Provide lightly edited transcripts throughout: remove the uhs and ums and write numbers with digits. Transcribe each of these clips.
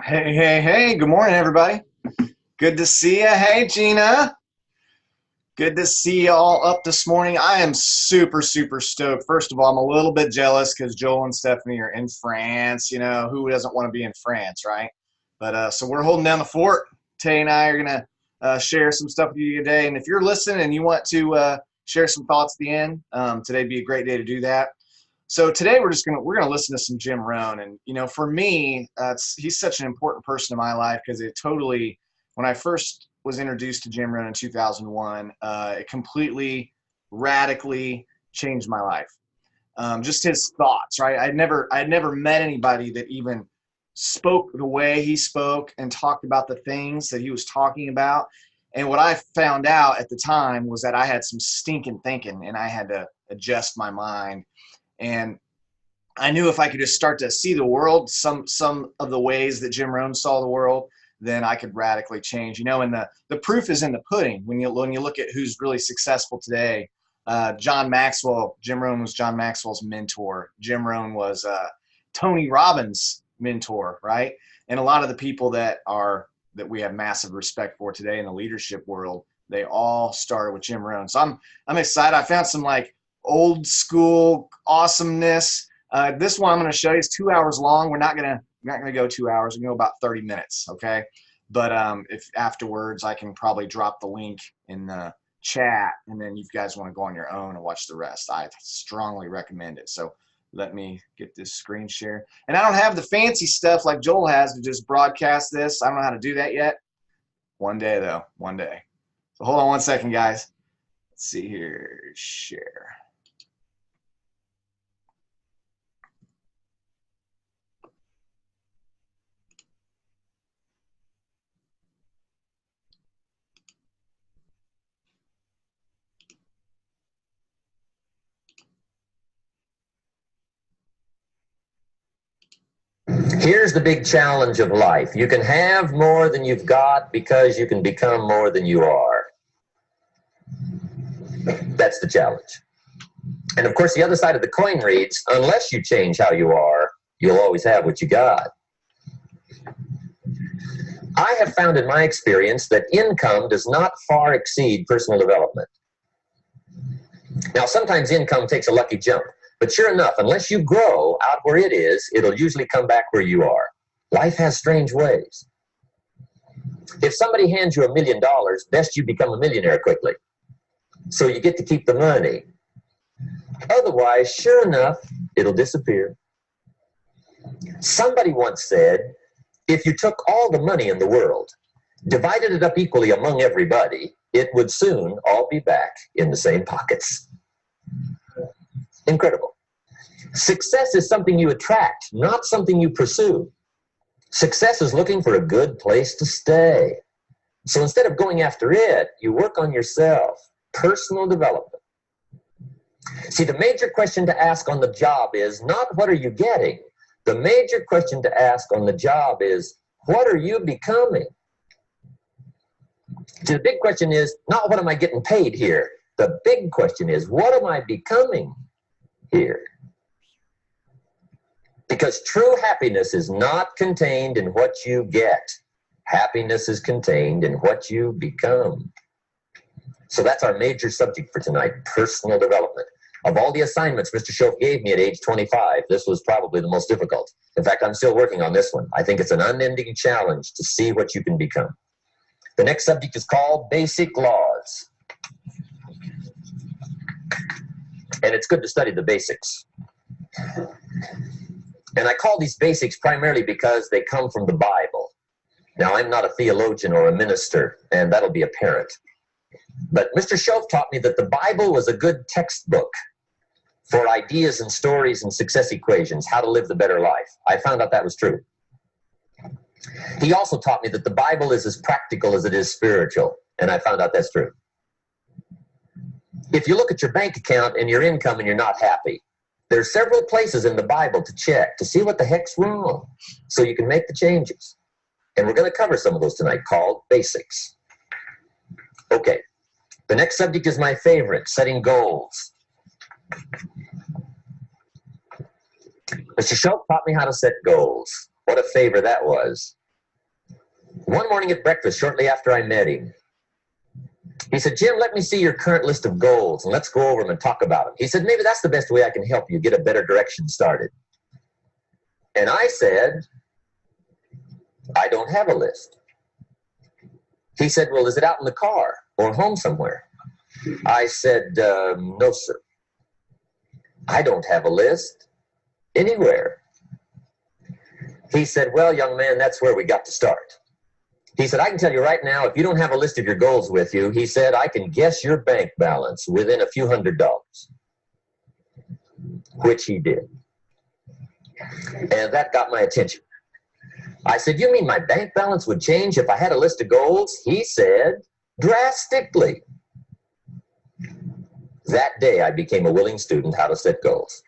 Hey, hey, hey, good morning, everybody. Good to see you. Hey, Gina. Good to see you all up this morning. I am super, super stoked. First of all, I'm a little bit jealous because Joel and Stephanie are in France. You know, who doesn't want to be in France, right? But so we're holding down the fort. Tay and I are going to share some stuff with you today. And if you're listening and you want to share some thoughts at the end, today'd be a great day to do that. So today we're gonna listen to some Jim Rohn, and for me, he's such an important person in my life because it totally, when I first was introduced to Jim Rohn in 2001, it completely, radically changed my life. Just his thoughts, right? I'd never met anybody that even spoke the way he spoke and talked about the things that he was talking about. And what I found out at the time was that I had some stinking thinking, and I had to adjust my mind. And I knew if I could just start to see the world, some of the ways that Jim Rohn saw the world, then I could radically change. And the proof is in the pudding. When you look at who's really successful today, John Maxwell, Jim Rohn was John Maxwell's mentor. Jim Rohn was Tony Robbins' mentor, right? And a lot of the people that we have massive respect for today in the leadership world, they all started with Jim Rohn. So I'm excited. I found some old school awesomeness. This one I'm going to show you is 2 hours long. We're not going to go 2 hours. We're going to go about 30 minutes. Okay. But if afterwards I can probably drop the link in the chat, and then you guys want to go on your own and watch the rest, I strongly recommend it. So let me get this screen share. And I don't have the fancy stuff like Joel has to just broadcast this. I don't know how to do that yet. One day though, one day. So hold on one second, guys. Let's see here. Share. Here's the big challenge of life. You can have more than you've got because you can become more than you are. That's the challenge. And of course, the other side of the coin reads, unless you change how you are, you'll always have what you got. I have found in my experience that income does not far exceed personal development. Now, sometimes income takes a lucky jump. But sure enough, unless you grow out where it is, it'll usually come back where you are. Life has strange ways. If somebody hands you $1 million, best you become a millionaire quickly, so you get to keep the money. Otherwise, sure enough, it'll disappear. Somebody once said, if you took all the money in the world, divided it up equally among everybody, it would soon all be back in the same pockets. Incredible. Success is something you attract, not something you pursue. Success is looking for a good place to stay. So instead of going after it, you work on yourself. Personal development. See, the major question to ask on the job is not what are you getting? The major question to ask on the job is what are you becoming? See, the big question is not what am I getting paid here? The big question is what am I becoming here? Because true happiness is not contained in what you get. Happiness is contained in what you become. So that's our major subject for tonight, personal development. Of all the assignments Mr. Schoaf gave me at age 25, this was probably the most difficult. In fact, I'm still working on this one. I think it's an unending challenge to see what you can become. The next subject is called basic laws. And it's good to study the basics. And I call these basics primarily because they come from the Bible. Now, I'm not a theologian or a minister, and that'll be apparent. But Mr. Schoaf taught me that the Bible was a good textbook for ideas and stories and success equations, how to live the better life. I found out that was true. He also taught me that the Bible is as practical as it is spiritual, and I found out that's true. If you look at your bank account and your income and you're not happy, there are several places in the Bible to check to see what the heck's wrong so you can make the changes. And we're going to cover some of those tonight called basics. Okay, the next subject is my favorite, setting goals. Mr. Schultz taught me how to set goals. What a favor that was. One morning at breakfast, shortly after I met him, he said, Jim, let me see your current list of goals, and let's go over them and talk about them. He said, maybe that's the best way I can help you get a better direction started. And I said, I don't have a list. He said, well, is it out in the car or home somewhere? I said, no, sir. I don't have a list anywhere. He said, well, young man, that's where we got to start. He said, I can tell you right now, if you don't have a list of your goals with you, he said, I can guess your bank balance within a few $100s, which he did. And that got my attention. I said, you mean my bank balance would change if I had a list of goals? He said, drastically. That day, I became a willing student how to set goals.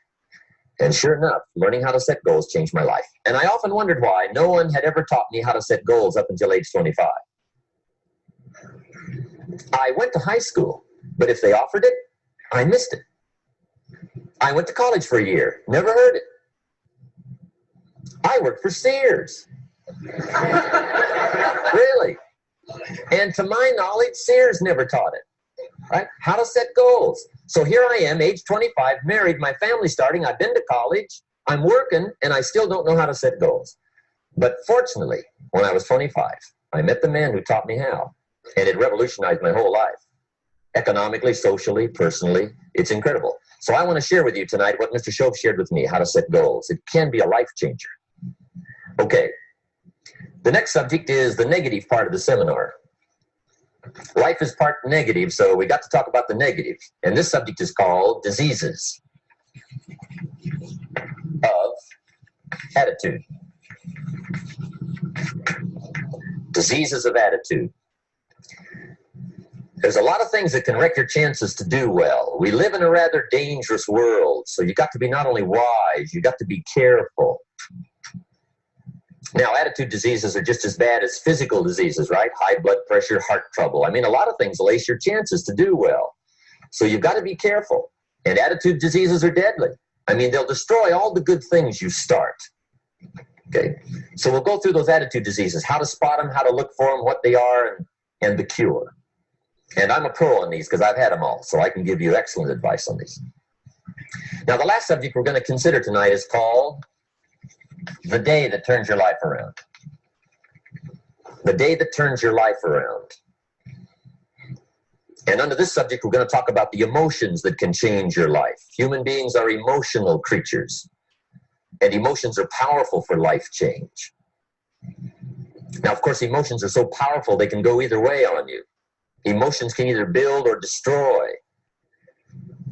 And sure enough, learning how to set goals changed my life. And I often wondered why no one had ever taught me how to set goals up until age 25. I went to high school, but if they offered it, I missed it. I went to college for a year, never heard it. I worked for Sears. Really? And to my knowledge, Sears never taught it. Right? How to set goals. So here I am, age 25, married, my family's starting, I've been to college, I'm working, and I still don't know how to set goals. But fortunately, when I was 25, I met the man who taught me how, and it revolutionized my whole life. Economically, socially, personally, it's incredible. So I want to share with you tonight what Mr. Shove shared with me, how to set goals. It can be a life changer. Okay, the next subject is the negative part of the seminar. Life is part negative, so we got to talk about the negative. And this subject is called diseases of attitude. Diseases of attitude. There's a lot of things that can wreck your chances to do well. We live in a rather dangerous world, so you got to be not only wise, you got to be careful. Now, attitude diseases are just as bad as physical diseases, right? High blood pressure, heart trouble. I mean, a lot of things lace your chances to do well. So you've got to be careful. And attitude diseases are deadly. I mean, they'll destroy all the good things you start. Okay? So we'll go through those attitude diseases, how to spot them, how to look for them, what they are, and the cure. And I'm a pro on these because I've had them all, so I can give you excellent advice on these. Now, the last subject we're going to consider tonight is called the day that turns your life around. The day that turns your life around. And under this subject, we're going to talk about the emotions that can change your life. Human beings are emotional creatures, and emotions are powerful for life change. Now, of course, emotions are so powerful, they can go either way on you. Emotions can either build or destroy.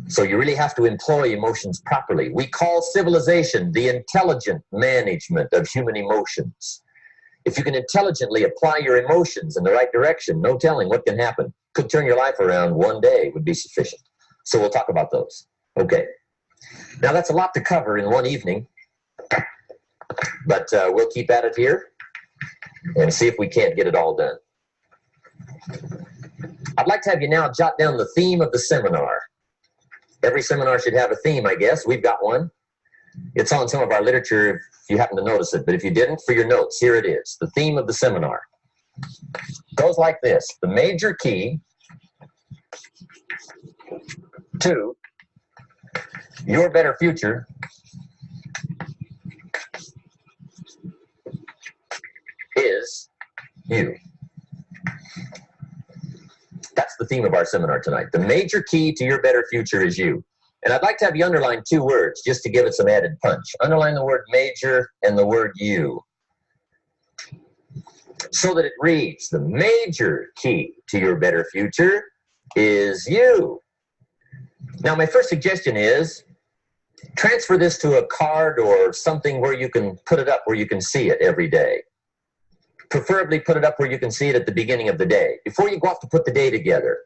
So you really have to employ emotions properly. We call civilization the intelligent management of human emotions. If you can intelligently apply your emotions in the right direction, no telling what can happen. Could turn your life around one day would be sufficient. So we'll talk about those. Okay. Now that's a lot to cover in one evening, but we'll keep at it here and see if we can't get it all done. I'd like to have you now jot down the theme of the seminar. Every seminar should have a theme, I guess. We've got one. It's on some of our literature if you happen to notice it, but if you didn't, for your notes, here it is. The theme of the seminar goes like this. The major key to your better future is you. That's the theme of our seminar tonight. The major key to your better future is you. And I'd like to have you underline two words just to give it some added punch. Underline the word major and the word you, so that it reads, the major key to your better future is you. Now, my first suggestion is transfer this to a card or something where you can put it up, where you can see it every day. Preferably put it up where you can see it at the beginning of the day. Before you go off to put the day together,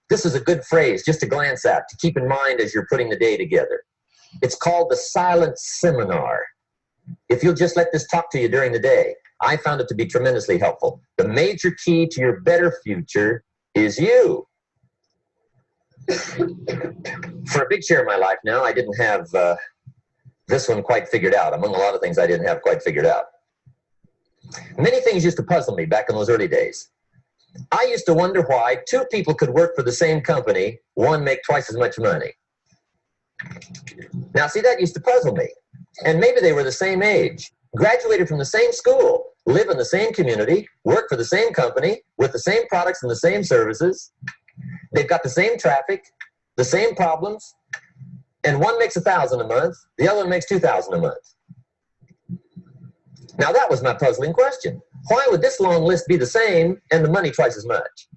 this is a good phrase just to glance at, to keep in mind as you're putting the day together. It's called the silent seminar. If you'll just let this talk to you during the day, I found it to be tremendously helpful. The major key to your better future is you. For a big share of my life now, I didn't have this one quite figured out. Among a lot of things I didn't have quite figured out. Many things used to puzzle me back in those early days. I used to wonder why two people could work for the same company, one make twice as much money. Now, see, that used to puzzle me. And maybe they were the same age, graduated from the same school, live in the same community, work for the same company, with the same products and the same services. They've got the same traffic, the same problems, and one makes $1,000 a month, the other one makes $2,000 a month. Now, that was my puzzling question. Why would this long list be the same and the money twice as much?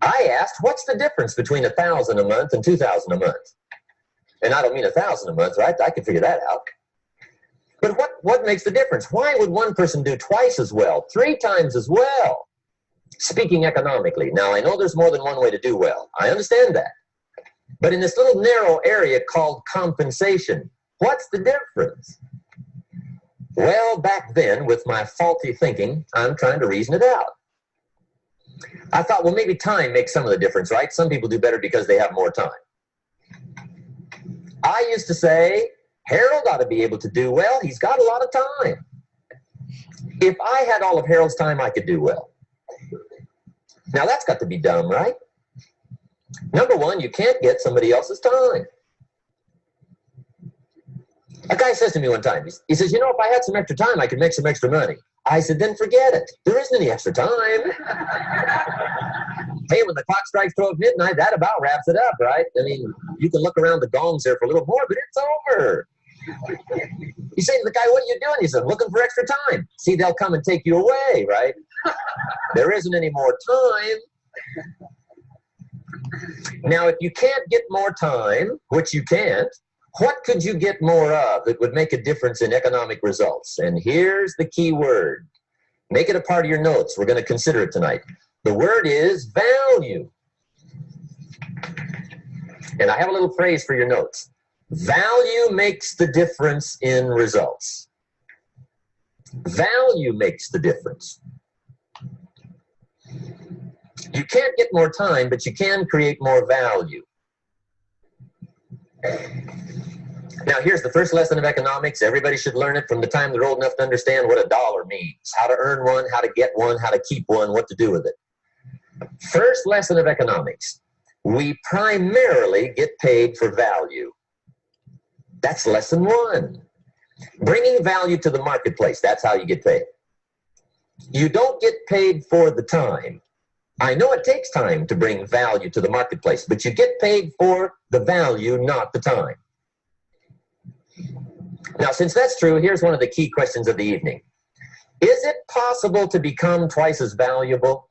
I asked, what's the difference between $1,000 a month and $2,000 a month? And I don't mean $1,000 a month, right? I can figure that out. But what makes the difference? Why would one person do twice as well, 3 times as well? Speaking economically. Now, I know there's more than one way to do well. I understand that. But in this little narrow area called compensation, what's the difference? Well, back then, with my faulty thinking, I'm trying to reason it out. I thought, well, maybe time makes some of the difference, right? Some people do better because they have more time. I used to say, Harold ought to be able to do well. He's got a lot of time. If I had all of Harold's time, I could do well. Now, that's got to be dumb, right? Number one, you can't get somebody else's time. A guy says to me one time, he says, you know, if I had some extra time, I could make some extra money. I said, then forget it. There isn't any extra time. Hey, when the clock strikes 12 midnight, that about wraps it up, right? I mean, you can look around the gongs there for a little more, but it's over. You say to the guy, what are you doing? He said, looking for extra time. See, they'll come and take you away, right? There isn't any more time. Now, if you can't get more time, which you can't, what could you get more of that would make a difference in economic results? And here's the key word. Make it a part of your notes. We're going to consider it tonight. The word is value. And I have a little phrase for your notes. Value makes the difference in results. Value makes the difference. You can't get more time, but you can create more value. Now, here's the first lesson of economics. Everybody should learn it from the time they're old enough to understand what a dollar means, how to earn one, how to get one, how to keep one, what to do with it. First lesson of economics. We primarily get paid for value. That's lesson 1. Bringing value to the marketplace, that's how you get paid. You don't get paid for the time. I know it takes time to bring value to the marketplace, but you get paid for the value, not the time. Now, since that's true, here's one of the key questions of the evening. Is it possible to become twice as valuable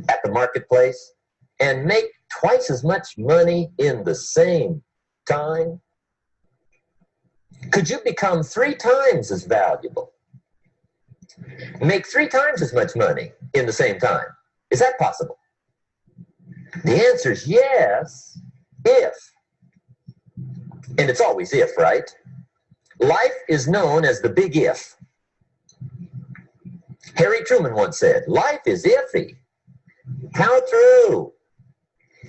at the marketplace and make twice as much money in the same time? Could you become 3 times as valuable? Make 3 times as much money in the same time? Is that possible? The answer is yes, if. And it's always if, right? Life is known as the big if. Harry Truman once said, life is iffy. How true.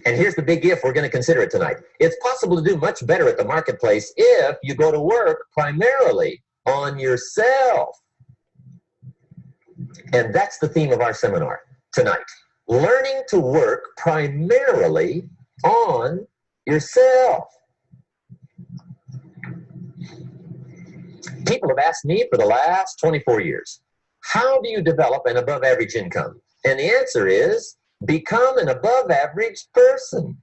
And here's the big if, we're going to consider it tonight. It's possible to do much better at the marketplace if you go to work primarily on yourself. And that's the theme of our seminar tonight. Learning to work primarily on yourself. People have asked me for the last 24 years, how do you develop an above average income? And the answer is, become an above average person.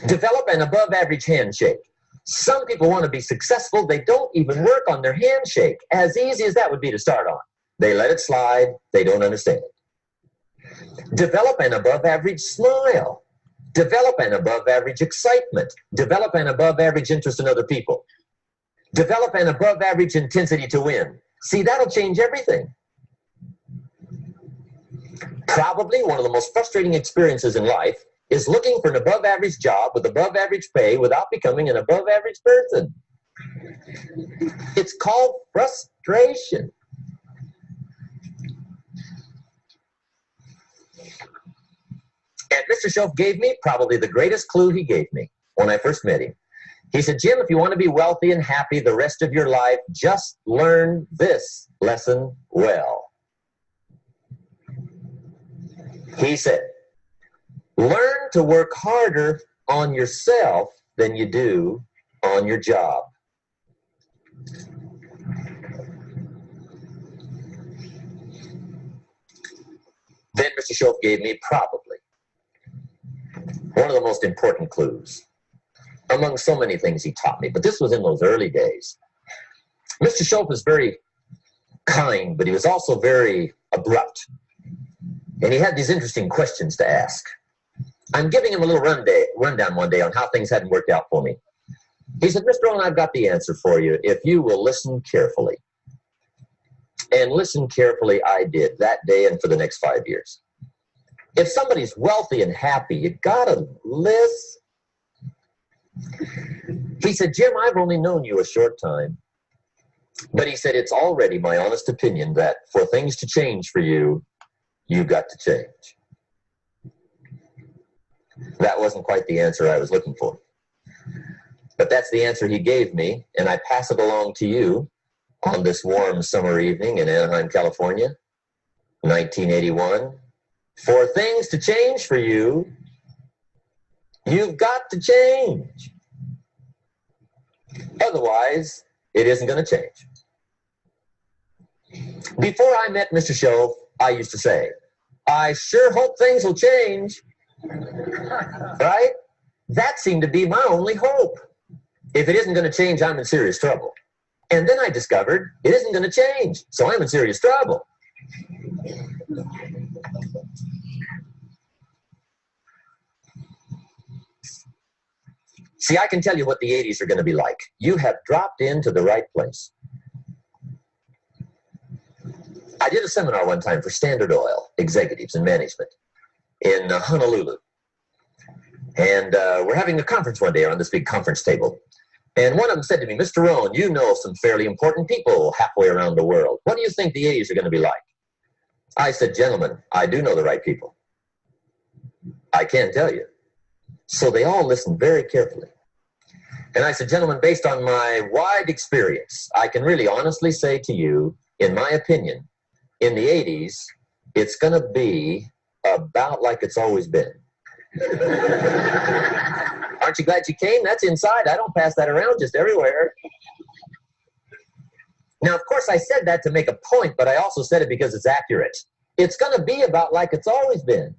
Develop an above average handshake. Some people want to be successful. They don't even work on their handshake. As easy as that would be to start on. They let it slide. They don't understand it. Develop an above average smile. Develop an above average excitement. Develop an above average interest in other people. Develop an above average intensity to win. See, that'll change everything. Probably one of the most frustrating experiences in life is looking for an above average job with above average pay without becoming an above average person. It's called frustration. And Mr. Schoaf gave me probably the greatest clue he gave me when I first met him. He said, Jim, if you want to be wealthy and happy the rest of your life, just learn this lesson well. He said, learn to work harder on yourself than you do on your job. Then Mr. Schultz gave me probably one of the most important clues among so many things he taught me, but this was in those early days. Mr. Schultz was very kind, but he was also very abrupt. And he had these interesting questions to ask. I'm giving him a little rundown one day on how things hadn't worked out for me. He said, Mr. Rohn, I've got the answer for you if you will listen carefully. And listen carefully I did that day and for the next 5 years. If somebody's wealthy and happy, you gotta listen. He said, Jim, I've only known you a short time. But he said, it's already my honest opinion that for things to change for you, you've got to change. That wasn't quite the answer I was looking for. But that's the answer he gave me, and I pass it along to you on this warm summer evening in Anaheim, California, 1981. For things to change for you, you've got to change. Otherwise, it isn't going to change. Before I met Mr. Schultz, I used to say, I sure hope things will change. Right? That seemed to be my only hope. If it isn't going to change, I'm in serious trouble. And then I discovered it isn't going to change, so I'm in serious trouble. See, I can tell you what the 80s are going to be like. You have dropped into the right place. I did a seminar one time for Standard Oil executives and management in Honolulu. And we're having a conference one day on this big conference table. And one of them said to me, Mr. Rohn, you know some fairly important people halfway around the world. What do you think the 80s are going to be like? I said, gentlemen, I do know the right people. I can't tell you. So they all listened very carefully. And I said, gentlemen, based on my wide experience, I can really honestly say to you, in my opinion, in the 80s, it's going to be about like it's always been. Aren't you glad you came? That's inside. I don't pass that around just everywhere. Now, of course, I said that to make a point, but I also said it because it's accurate. It's going to be about like it's always been.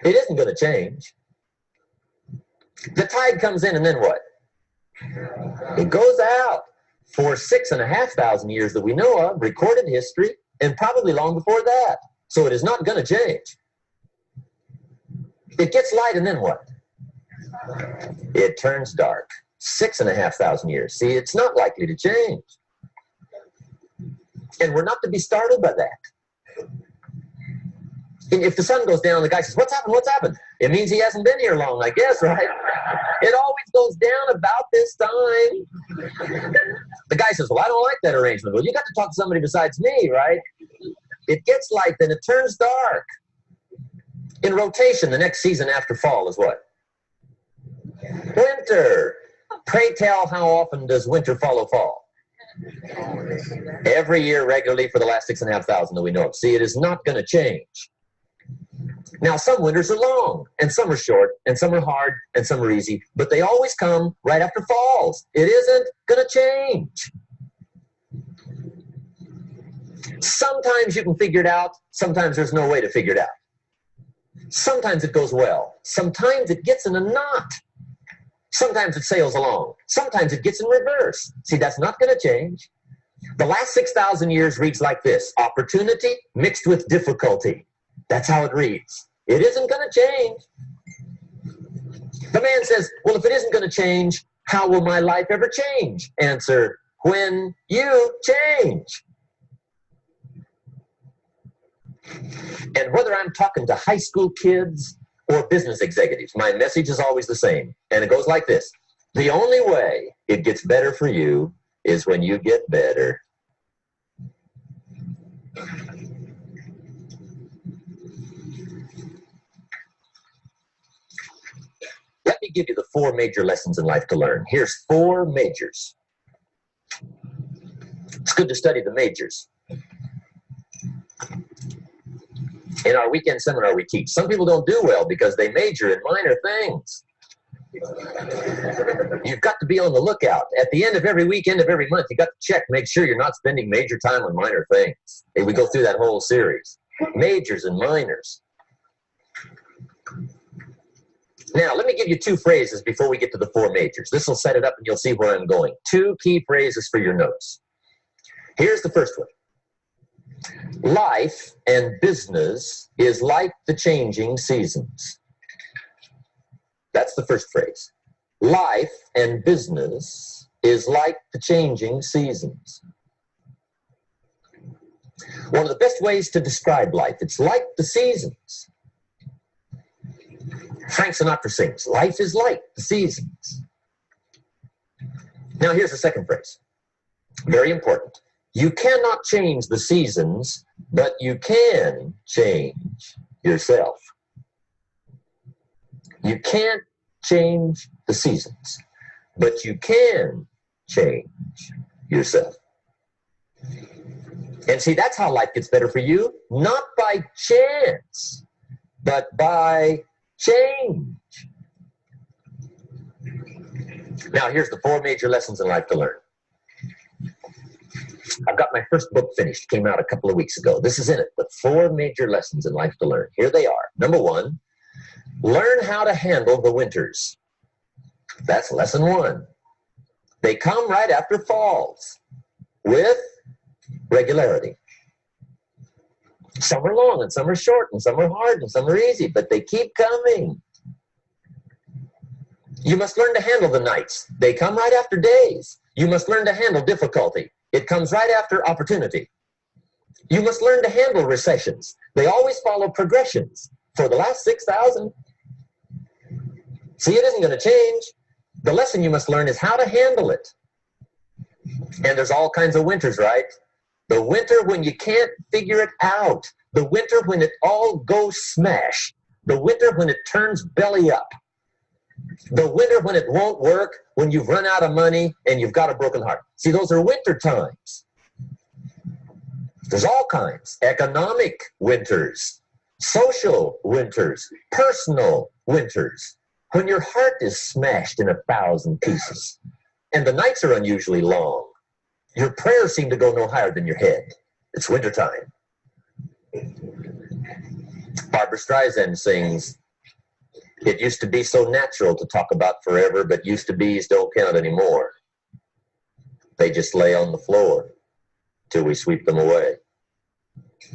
It isn't going to change. The tide comes in, and then what? It goes out for 6,500 years that we know of, recorded history, and probably long before that. So it is not going to change. It gets light, and then what? It turns dark. 6,500 years. See, it's not likely to change. And we're not to be startled by that. And if the sun goes down, the guy says, what's happened? What's happened? It means he hasn't been here long, I guess, right? It always goes down about this time. The guy says, well, I don't like that arrangement. Well, you got to talk to somebody besides me, right? It gets light, then it turns dark. In rotation, the next season after fall is what? Winter. Pray tell, how often does winter follow fall? Every year regularly for the last 6,500 that we know of. See, it is not going to change. Now, some winters are long, and some are short, and some are hard, and some are easy, but they always come right after falls. It isn't going to change. Sometimes you can figure it out. Sometimes there's no way to figure it out. Sometimes it goes well. Sometimes it gets in a knot. Sometimes it sails along. Sometimes it gets in reverse. See, that's not going to change. The last 6,000 years reads like this: opportunity mixed with difficulty. That's how it reads. It isn't going to change. The man says, well, if it isn't going to change, how will my life ever change? Answer, when you change. And whether I'm talking to high school kids or business executives, my message is always the same. And it goes like this: the only way it gets better for you is when you get better. Let me me give you the 4 major lessons in life to learn. Here's 4 majors. It's good to study the majors. In our weekend seminar, we teach. Some people don't do well because they major in minor things. You've got to be on the lookout. At the end of every week, end of every month, you got to check, make sure you're not spending major time on minor things. And we go through that whole series. Majors and minors. Now, let me give you 2 phrases before we get to the 4 majors. This will set it up and you'll see where I'm going. 2 key phrases for your notes. Here's the first one. Life and business is like the changing seasons. That's the first phrase. Life and business is like the changing seasons. One of the best ways to describe life, it's like the seasons. Frank Sinatra sings, life is like the seasons. Now here's the second phrase. Very important. You cannot change the seasons, but you can change yourself. You can't change the seasons, but you can change yourself. And see, that's how life gets better for you, not by chance, but by change. Now, here's the 4 major lessons in life to learn. I've got my first book finished, came out a couple of weeks ago. This is in it, the 4 major lessons in life to learn. Here they are. Number 1, learn how to handle the winters. That's lesson 1. They come right after falls with regularity. Some are long and some are short and some are hard and some are easy, but they keep coming. You must learn to handle the nights. They come right after days. You must learn to handle difficulty. It comes right after opportunity. You must learn to handle recessions. They always follow progressions. For the last 6,000. See, it isn't going to change. The lesson you must learn is how to handle it. And there's all kinds of winters, right? The winter when you can't figure it out. The winter when it all goes smash. The winter when it turns belly up. The winter when it won't work, when you've run out of money and you've got a broken heart. See, those are winter times. There's all kinds. Economic winters, social winters, personal winters. When your heart is smashed in 1,000 pieces and the nights are unusually long, your prayers seem to go no higher than your head. It's wintertime. Barbara Streisand sings, it used to be so natural to talk about forever, but used to be's don't count anymore. They just lay on the floor till we sweep them away.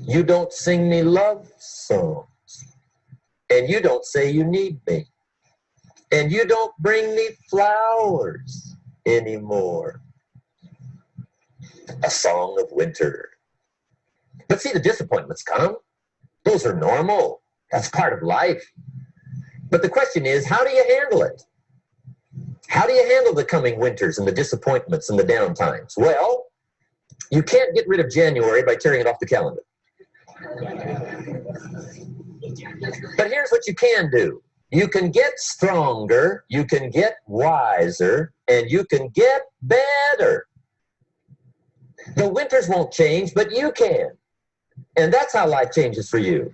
You don't sing me love songs, and you don't say you need me, and you don't bring me flowers anymore. A song of winter. But see, the disappointments come. Those are normal. That's part of life. But the question is, how do you handle it? How do you handle the coming winters and the disappointments and the downtimes? Well, you can't get rid of January by tearing it off the calendar. But here's what you can do. You can get stronger, you can get wiser, and you can get better. The winters won't change, but you can. And that's how life changes for you.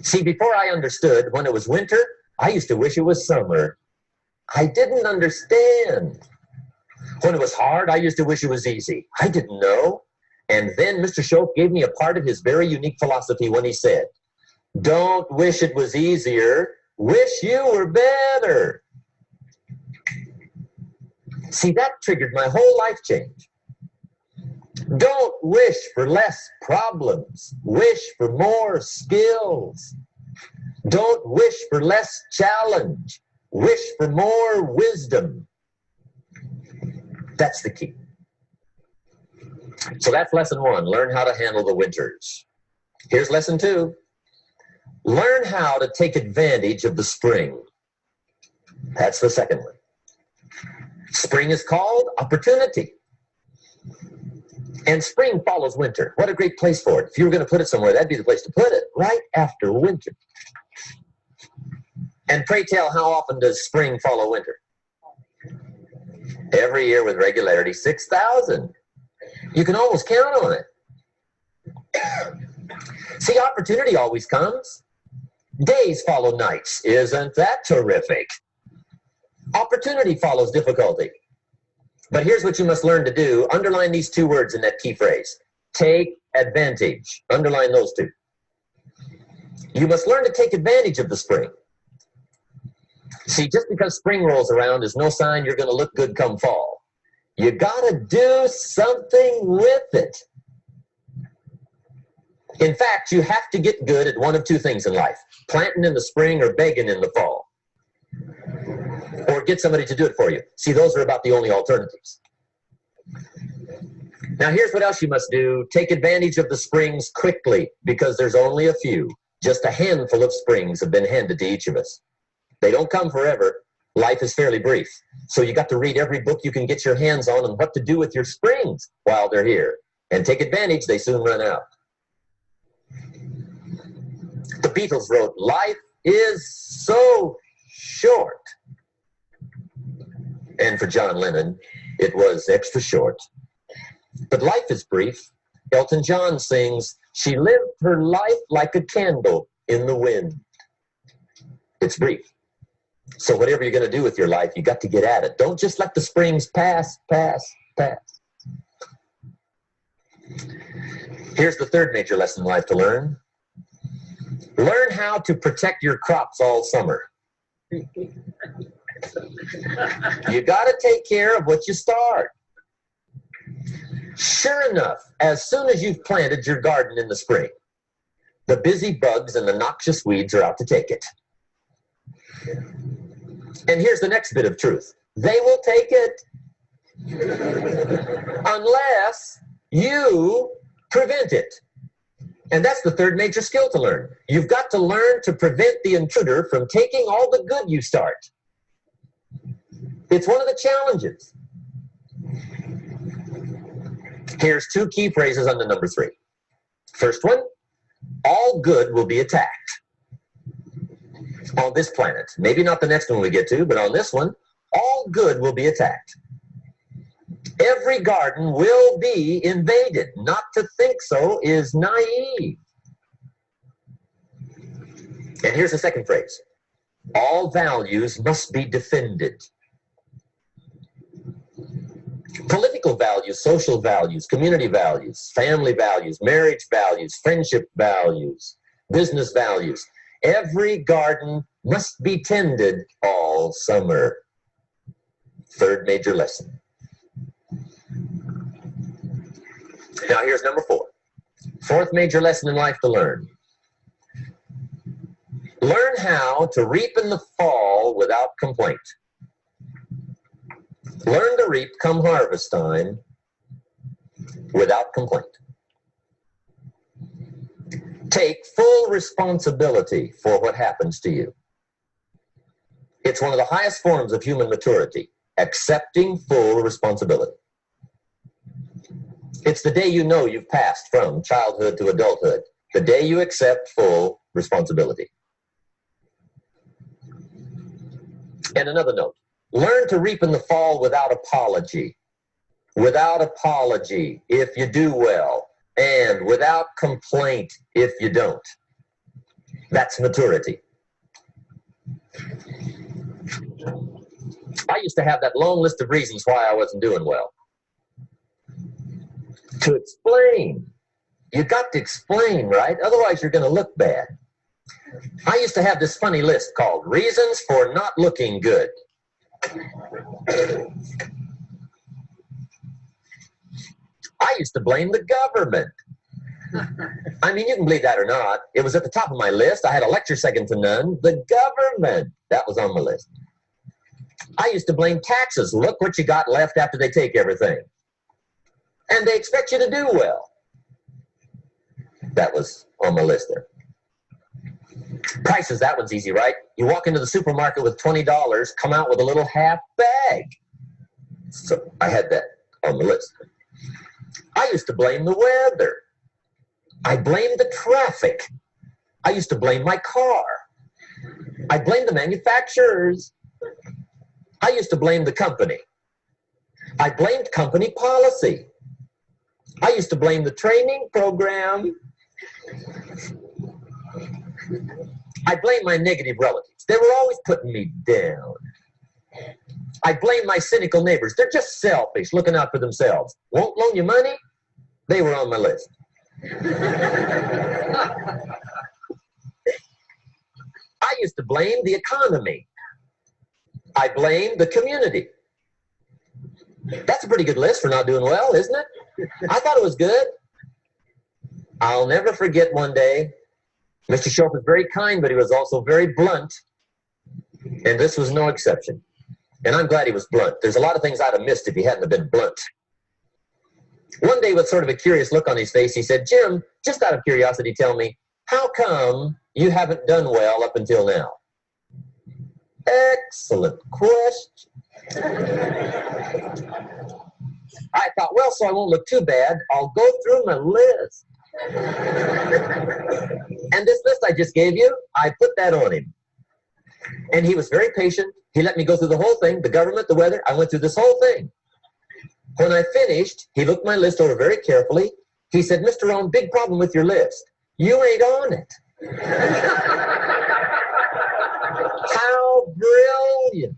See, before I understood, when it was winter, I used to wish it was summer. I didn't understand. When it was hard, I used to wish it was easy. I didn't know. And then Mr. Shope gave me a part of his very unique philosophy when he said, don't wish it was easier, wish you were better. See, that triggered my whole life change. Don't wish for less problems. Wish for more skills. Don't wish for less challenge. Wish for more wisdom. That's the key. So that's lesson 1. Learn how to handle the winters. Here's lesson 2. Learn how to take advantage of the spring. That's the second one. Spring is called opportunity. And spring follows winter. What a great place for it. If you were going to put it somewhere, that'd be the place to put it, right after winter. And pray tell, how often does spring follow winter? Every year with regularity, 6,000. You can almost count on it. See, opportunity always comes. Days follow nights. Isn't that terrific? Opportunity follows difficulty. But here's what you must learn to do. Underline these two words in that key phrase. Take advantage. Underline those two. You must learn to take advantage of the spring. See, just because spring rolls around is no sign you're going to look good come fall. You got to do something with it. In fact, you have to get good at one of two things in life. Planting in the spring or begging in the fall. Or get somebody to do it for you. See, those are about the only alternatives. Now, here's what else you must do. Take advantage of the springs quickly, because there's only a few. Just a handful of springs have been handed to each of us. They don't come forever. Life is fairly brief. So you got to read every book you can get your hands on and what to do with your springs while they're here. And take advantage, they soon run out. The Beatles wrote, "Life is so short." And for John Lennon, it was extra short. But life is brief. Elton John sings, "She lived her life like a candle in the wind." It's brief. So whatever you're going to do with your life, you got to get at it. Don't just let the springs pass. Here's the third major lesson in life to learn. Learn how to protect your crops all summer. You got to take care of what you start. Sure enough, as soon as you've planted your garden in the spring, the busy bugs and the noxious weeds are out to take it. And here's the next bit of truth. They will take it unless you prevent it. And that's the third major skill to learn. You've got to learn to prevent the intruder from taking all the good you start. It's one of the challenges. Here's two key phrases under number 3. First one, all good will be attacked. On this planet. Maybe not the next one we get to, but on this one, all good will be attacked. Every garden will be invaded. Not to think so is naive. And here's the second phrase. All values must be defended. Political values, social values, community values, family values, marriage values, friendship values, business values. Every garden must be tended all summer. Third major lesson. Now here's number 4. Fourth major lesson in life to learn. Learn how to reap in the fall without complaint. Learn to reap come harvest time without complaint. Take full responsibility for what happens to you. It's one of the highest forms of human maturity, accepting full responsibility. It's the day you know you've passed from childhood to adulthood, the day you accept full responsibility. And another note, learn to reap in the fall without apology. Without apology if you do well. And without complaint if you don't. That's maturity. I used to have that long list of reasons why I wasn't doing well. To explain. You got to explain, right? Otherwise you're going to look bad. I used to have this funny list called Reasons for Not Looking Good. I used to blame the government. I mean, you can believe that or not. It was at the top of my list. I had a lecture second to none. The government. That was on my list. I used to blame taxes. Look what you got left after they take everything. And they expect you to do well. That was on my list there. Prices, that one's easy, right? You walk into the supermarket with $20, come out with a little half bag. So I had that on the list. I used to blame the weather. I blamed the traffic. I used to blame my car. I blame the manufacturers. I used to blame the company. I blamed company policy. I used to blame the training program. I blame my negative relatives. They were always putting me down. I blame my cynical neighbors. They're just selfish, looking out for themselves. Won't loan you money? They were on my list. I used to blame the economy. I blame the community. That's a pretty good list for not doing well, isn't it? I thought it was good. I'll never forget one day, Mr. Short was very kind, but he was also very blunt. And this was no exception. And I'm glad he was blunt. There's a lot of things I'd have missed if he hadn't have been blunt. One day, with sort of a curious look on his face, he said, Jim, just out of curiosity, tell me, how come you haven't done well up until now? Excellent question. I thought, well, so I won't look too bad, I'll go through my list. And this list I just gave you, I put that on him. And he was very patient. He let me go through the whole thing, the government, the weather. I went through this whole thing. When I finished, he looked my list over very carefully. He said, Mr. Rohn, big problem with your list. You ain't on it. How brilliant.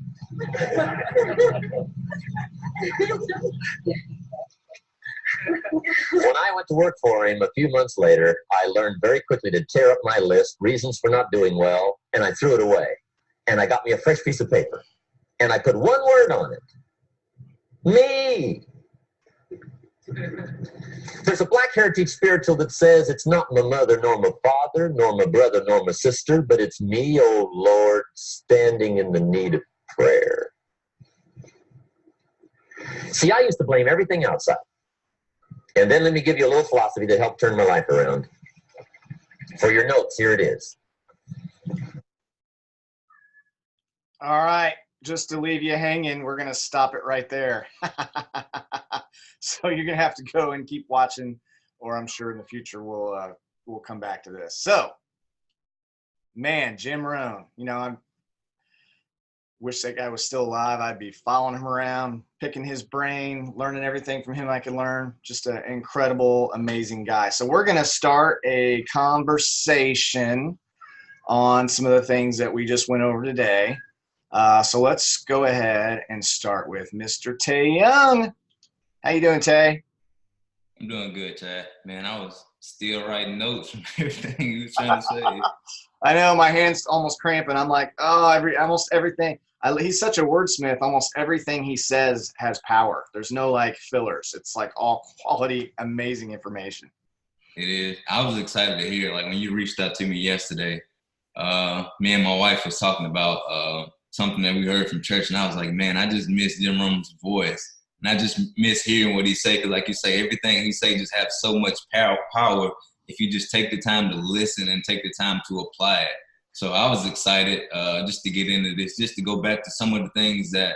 When I went to work for him a few months later, I learned very quickly to tear up my list, reasons for not doing well, and I threw it away. And I got me a fresh piece of paper. And I put one word on it. Me. There's a Black Heritage spiritual that says it's not my mother nor my father, nor my brother nor my sister, but it's me, oh Lord, standing in the need of prayer. See, I used to blame everything outside. And then let me give you a little philosophy that helped turn my life around. For your notes, here it is. All right, just to leave you hanging, we're going to stop it right there. So you're going to have to go and keep watching, or I'm sure in the future we'll come back to this. So, man, Jim Rohn, you know, I wish that guy was still alive. I'd be following him around, picking his brain, learning everything from him I could learn. Just an incredible, amazing guy. So we're going to start a conversation on some of the things that we just went over today. So let's go ahead and start with Mr. Tay Young. How you doing, Tay? I'm doing good, Tay. Man, I was still writing notes from everything you were trying to say. I know, my hand's almost cramping. I'm like, oh, almost everything. He's such a wordsmith. Almost everything he says has power. There's no like fillers. It's like all quality, amazing information. It is. I was excited to hear, like when you reached out to me yesterday, me and my wife was talking about something that we heard from church, and I was like, man, I just miss Jim Rohn's voice. And I just miss hearing what he say, because like you say, everything he say just has so much power if you just take the time to listen and take the time to apply it. So I was excited just to get into this, just to go back to some of the things that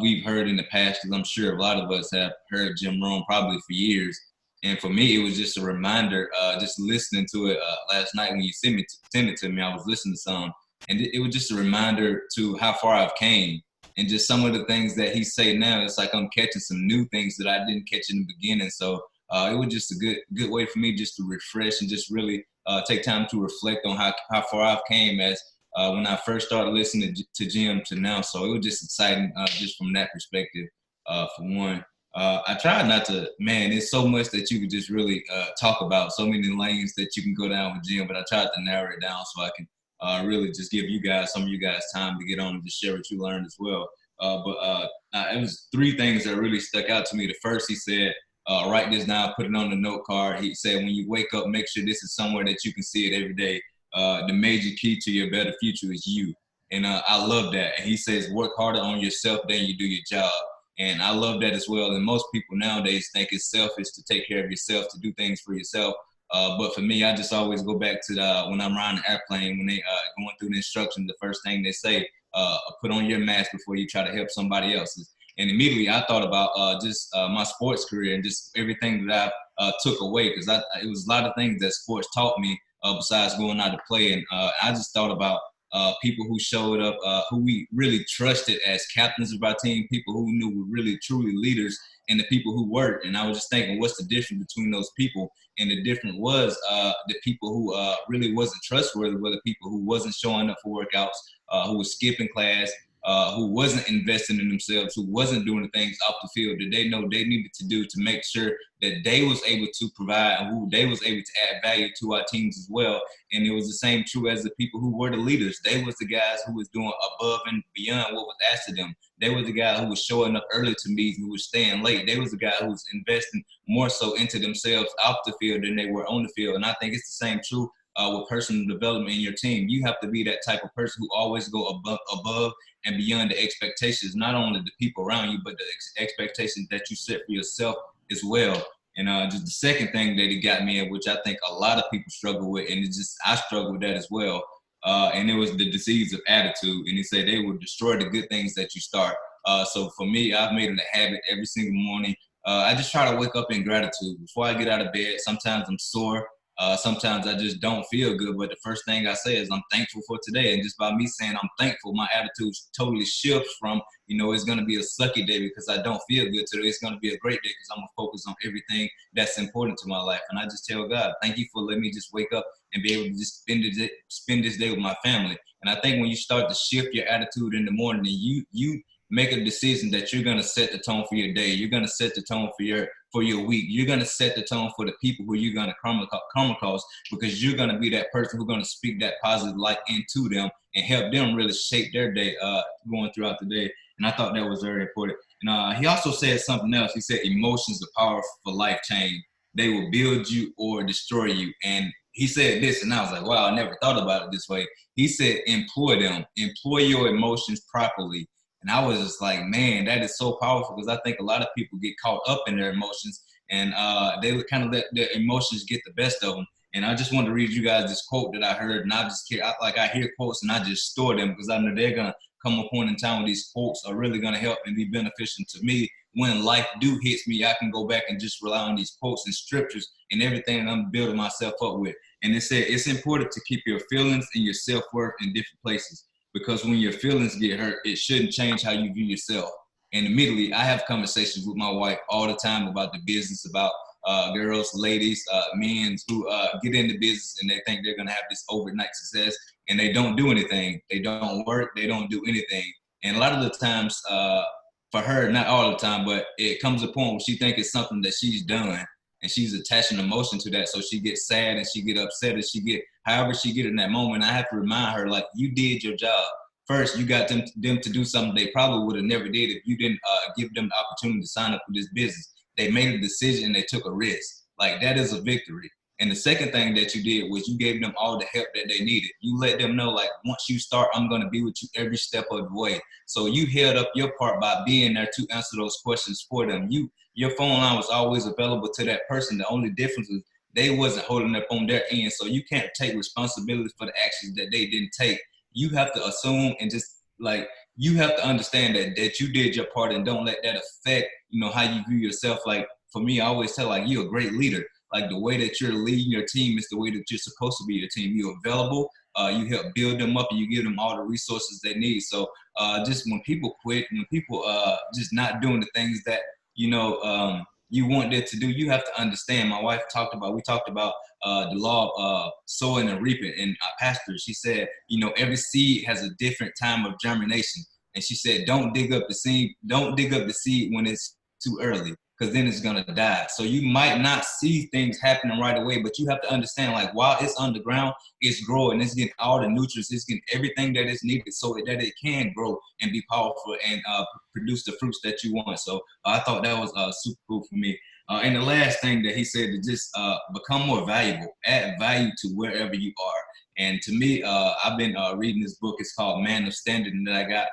we've heard in the past, because I'm sure a lot of us have heard Jim Rohn probably for years. And for me, it was just a reminder, just listening to it last night when you sent it to me, I was listening to some, and it was just a reminder to how far I've came. And just some of the things that he say now, it's like I'm catching some new things that I didn't catch in the beginning. So it was just a good way for me just to refresh and just really take time to reflect on how far I've came as when I first started listening to Jim to now. So it was just exciting just from that perspective, for one. I try not to, man, there's so much that you could just really talk about, so many lanes that you can go down with Jim, but I tried to narrow it down so I can really just give you guys, some of you guys, time to get on and just share what you learned as well. But it was three things that really stuck out to me. The first, he said, write this down, put it on the note card. He said, when you wake up, make sure this is somewhere that you can see it every day. The major key to your better future is you. And I love that. And he says, work harder on yourself than you do your job. And I love that as well. And most people nowadays think it's selfish to take care of yourself, to do things for yourself. But for me, I just always go back to when I'm riding an airplane, when they going through the instructions, the first thing they say, put on your mask before you try to help somebody else. And immediately I thought about just my sports career and just everything that I took away, because it was a lot of things that sports taught me besides going out to play. And I just thought about people who showed up, who we really trusted as captains of our team, people who knew were really truly leaders, and the people who weren't. And I was just thinking, what's the difference between those people? And the difference was the people who really wasn't trustworthy were the people who wasn't showing up for workouts, who was skipping class, who wasn't investing in themselves, who wasn't doing the things off the field that they know they needed to do to make sure that they was able to provide and who they was able to add value to our teams as well. And it was the same true as the people who were the leaders. They was the guys who was doing above and beyond what was asked of them. They was the guy who was showing up early to meetings, who was staying late. They was the guy who was investing more so into themselves off the field than they were on the field. And I think it's the same true with personal development in your team. You have to be that type of person who always go above and beyond the expectations, not only the people around you, but the expectations that you set for yourself as well. And just the second thing that it got me in, which I think a lot of people struggle with, and it's just I struggle with that as well, and it was the disease of attitude. And he said they will destroy the good things that you start. So for me, I've made it a habit every single morning. I just try to wake up in gratitude. Before I get out of bed, sometimes I'm sore. Sometimes I just don't feel good, but the first thing I say is I'm thankful for today. And just by me saying I'm thankful, my attitude totally shifts from, it's going to be a sucky day because I don't feel good today. It's going to be a great day because I'm going to focus on everything that's important to my life. And I just tell God, thank you for letting me just wake up and be able to just spend this day with my family. And I think when you start to shift your attitude in the morning, and you make a decision that you're going to set the tone for your day. You're going to set the tone for your week. You're going to set the tone for the people who you're going to come across, because you're going to be that person who's going to speak that positive light into them and help them really shape their day going throughout the day. And I thought that was very important. And he also said something else. He said, emotions are powerful for life change. They will build you or destroy you. And he said this, and I was like, wow, I never thought about it this way. He said, employ them. Employ your emotions properly. And I was just like, man, that is so powerful, because I think a lot of people get caught up in their emotions, and they would kind of let their emotions get the best of them. And I just wanted to read you guys this quote that I heard, and I hear quotes and I just store them, because I know they're going to come a point in time where these quotes are really going to help and be beneficial to me. When life hits me, I can go back and just rely on these quotes and scriptures and everything that I'm building myself up with. And it said, it's important to keep your feelings and your self-worth in different places, because when your feelings get hurt, it shouldn't change how you view yourself. And immediately, I have conversations with my wife all the time about the business, about girls, ladies, men who get into business and they think they're going to have this overnight success, and they don't do anything. They don't work. They don't do anything. And a lot of the times, for her, not all the time, but it comes a point where she thinks it's something that she's done, and she's attaching emotion to that. So she gets sad and she get upset, and however she get in that moment. I have to remind her, like, you did your job. First, you got them to do something they probably would have never did if you didn't give them the opportunity to sign up for this business. They made a decision, they took a risk. Like, that is a victory. And the second thing that you did was you gave them all the help that they needed. You let them know, like, once you start, I'm going to be with you every step of the way. So you held up your part by being there to answer those questions for them. Your phone line was always available to that person. The only difference was they wasn't holding up on their end. So you can't take responsibility for the actions that they didn't take. You have to assume and just, like, you have to understand that you did your part, and don't let that affect, how you view yourself. Like, for me, I always tell, like, you're a great leader. Like, the way that you're leading your team is the way that you're supposed to be your team. You're available, you help build them up, and you give them all the resources they need. So just when people quit, when people just not doing the things that, you want them to do, you have to understand. My wife we talked about the law of sowing and reaping. And pastor, she said, every seed has a different time of germination. And she said, don't dig up the seed when it's too early, because then it's going to die. So you might not see things happening right away, but you have to understand, like, while it's underground, it's growing, it's getting all the nutrients, it's getting everything that is needed so that it can grow and be powerful and produce the fruits that you want. So I thought that was super cool for me. And the last thing that he said is just become more valuable, add value to wherever you are. And to me, I've been reading this book. It's called Man of Standard, and that I got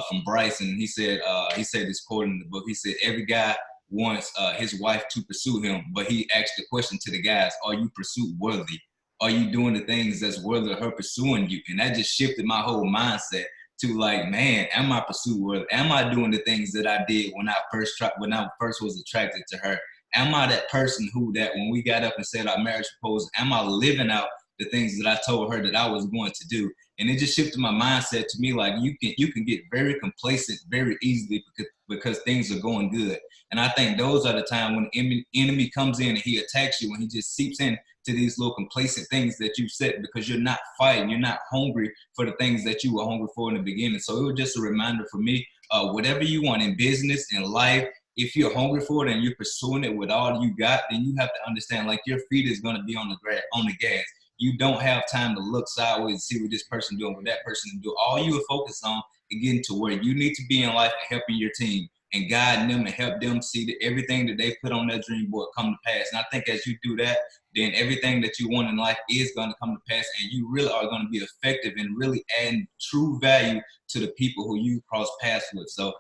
from Bryce. And he said this quote in the book. He said, every guy wants his wife to pursue him, but he asked the question to the guys, are you pursuit worthy? Are you doing the things that's worthy of her pursuing you? And that just shifted my whole mindset to, like, man, am I pursuit worthy? Am I doing the things that I did when I first was attracted to her? Am I that person that when we got up and said our marriage proposal, am I living out the things that I told her that I was going to do. And it just shifted my mindset to me, like you can get very complacent very easily because things are going good. And I think those are the time when enemy comes in and he attacks you, when he just seeps in to these little complacent things that you set, because you're not fighting, you're not hungry for the things that you were hungry for in the beginning. So it was just a reminder for me, whatever you want in business, in life, if you're hungry for it and you're pursuing it with all you got, then you have to understand, like, your feet is going to be on the gas. You don't have time to look sideways and see what this person doing, what that person do. All you are focused on is getting to where you need to be in life and helping your team and guiding them and help them see that everything that they put on that dream board come to pass. And I think as you do that, then everything that you want in life is going to come to pass, and you really are going to be effective in really adding true value to the people who you cross paths with. So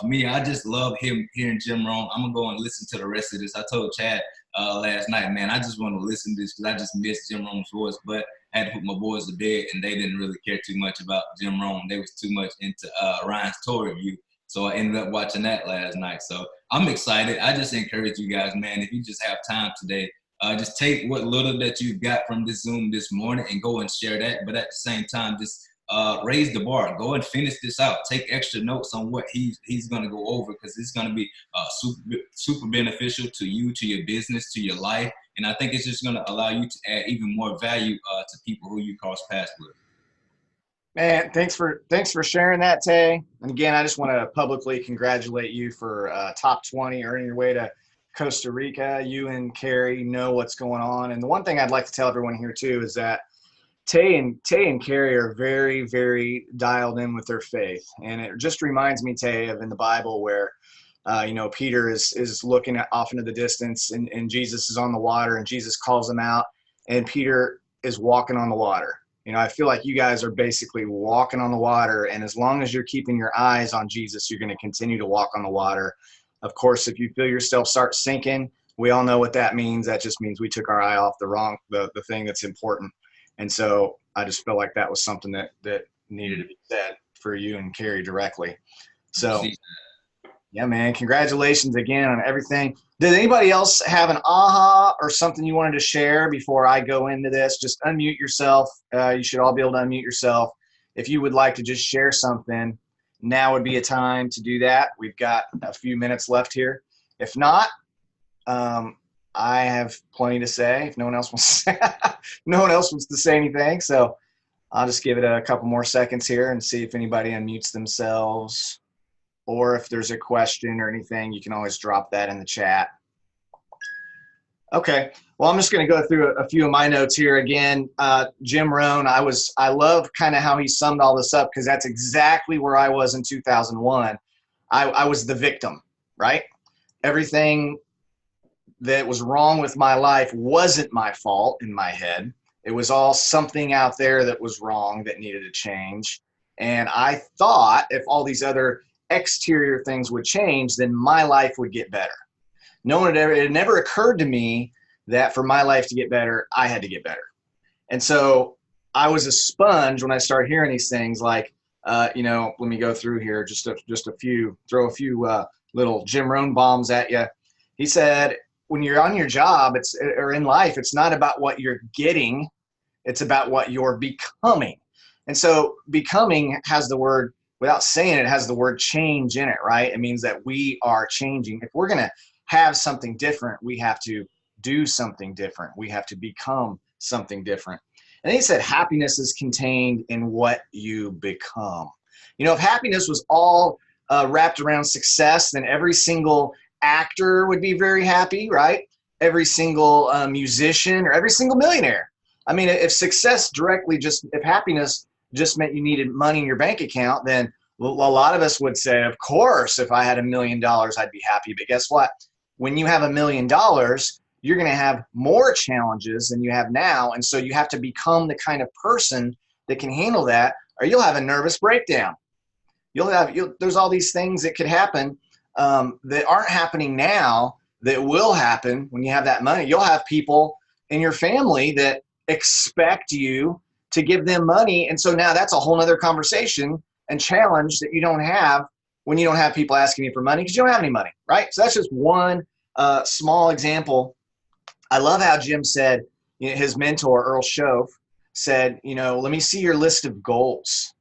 for me, I just love hearing Jim Rohn. I'm going to go and listen to the rest of this. I told Chad last night, man, I just want to listen to this because I just miss Jim Rohn's voice, but I had to put my boys to bed, and they didn't really care too much about Jim Rohn. They was too much into Ryan's tour review. So I ended up watching that last night. So I'm excited. I just encourage you guys, man, if you just have time today, just take what little that you've got from this Zoom this morning and go and share that. But at the same time, just raise the bar. Go and finish this out. Take extra notes on what he's going to go over, because it's going to be super beneficial to you, to your business, to your life. And I think it's just going to allow you to add even more value to people who you cross paths with. Man, thanks for sharing that, Tay. And again, I just want to publicly congratulate you for top 20, earning your way to Costa Rica. You and Carrie know what's going on. And the one thing I'd like to tell everyone here too is that Tay and Carrie are very, very dialed in with their faith. And it just reminds me, Tay, of in the Bible where Peter is looking off into the distance, and Jesus is on the water, and Jesus calls him out, and Peter is walking on the water. I feel like you guys are basically walking on the water, and as long as you're keeping your eyes on Jesus, you're going to continue to walk on the water. Of course, if you feel yourself start sinking, we all know what that means. That just means we took our eye off the thing that's important. And so I just felt like that was something that needed to be said for you and Carrie directly. So yeah, man, congratulations again on everything. Did anybody else have an aha or something you wanted to share before I go into this? Just unmute yourself. You should all be able to unmute yourself. If you would like to just share something, now would be a time to do that. We've got a few minutes left here. If not, I have plenty to say. If no one else wants to say anything, so I'll just give it a couple more seconds here and see if anybody unmutes themselves. Or if there's a question or anything, you can always drop that in the chat. Okay, well, I'm just going to go through a few of my notes here. Again, Jim Rohn, I love kind of how he summed all this up, because that's exactly where I was in 2001. I was the victim, right? Everything that was wrong with my life wasn't my fault in my head. It was all something out there that was wrong that needed to change. And I thought if all these other exterior things would change, then my life would get better. It never occurred to me that for my life to get better, I had to get better. And so I was a sponge when I started hearing these things like, let me go through here, throw a few little Jim Rohn bombs at you. He said, when you're on your job, or in life, it's not about what you're getting, it's about what you're becoming. And so becoming has the word, without saying it, has the word change in it, right? It means that we are changing. If we're going to have something different, we have to do something different. We have to become something different. And then he said, happiness is contained in what you become. If happiness was all wrapped around success, then every single actor would be very happy, right? Every single musician or every single millionaire. I mean, if happiness just meant you needed money in your bank account, then a lot of us would say, of course, if I had $1 million, I'd be happy. But guess what? When you have $1 million, you're going to have more challenges than you have now. And so you have to become the kind of person that can handle that, or you'll have a nervous breakdown. There's all these things that could happen that aren't happening now that will happen when you have that money. You'll have people in your family that expect you to give them money. And so now that's a whole nother conversation and challenge that you don't have when you don't have people asking you for money, because you don't have any money, right? So that's just one small example. I love how Jim said, his mentor, Earl Shoaf, said, you know, let me see your list of goals.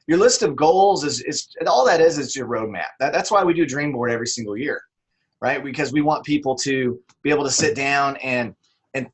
Your list of goals is all that is your roadmap. That's why we do Dream Board every single year, right? Because we want people to be able to sit down and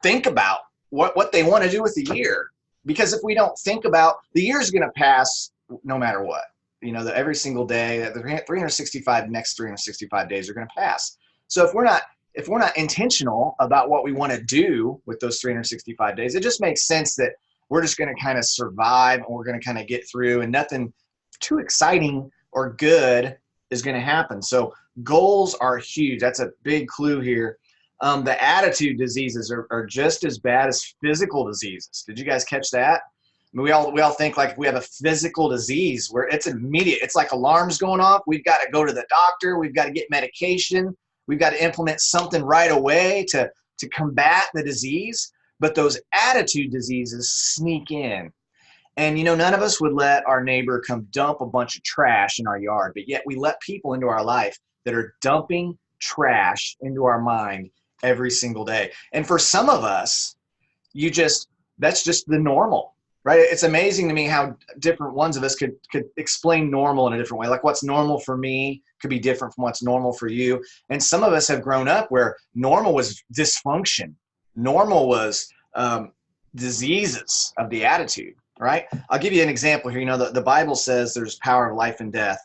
think about what they want to do with the year. Because if we don't think about, the year's going to pass no matter what. You know, that every single day, the 365 next 365 days are going to pass. So if we're not intentional about what we want to do with those 365 days, it just makes sense that we're just going to kind of survive and we're going to kind of get through, and nothing too exciting or good is going to happen. So goals are huge. That's a big clue here. The attitude diseases are just as bad as physical diseases. Did you guys catch that? I mean, we all think like if we have a physical disease where it's immediate, it's like alarms going off. We've got to go to the doctor. We've got to get medication. We've got to implement something right away to combat the disease. But those attitude diseases sneak in. And, you know, none of us would let our neighbor come dump a bunch of trash in our yard, but yet we let people into our life that are dumping trash into our mind every single day. And for some of us, that's just the normal, right? It's amazing to me how different ones of us could explain normal in a different way. Like what's normal for me could be different from what's normal for you. And some of us have grown up where normal was dysfunction. Normal was diseases of the attitude, right? I'll give you an example here. You know, the Bible says there's power of life and death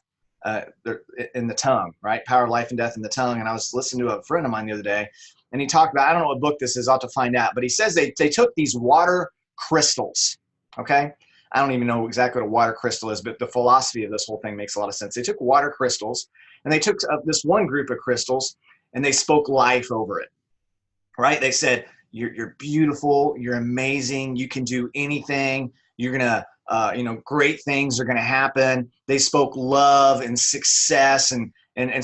in the tongue, right? Power of life and death in the tongue. And I was listening to a friend of mine the other day, and he talked about, I don't know what book this is, I'll have to find out, but he says they took these water crystals, okay? I don't even know exactly what a water crystal is, but the philosophy of this whole thing makes a lot of sense. They took water crystals, and they took this one group of crystals, and they spoke life over it, right? They said, you're beautiful, you're amazing, you can do anything, you're gonna, great things are gonna happen. They spoke love and success and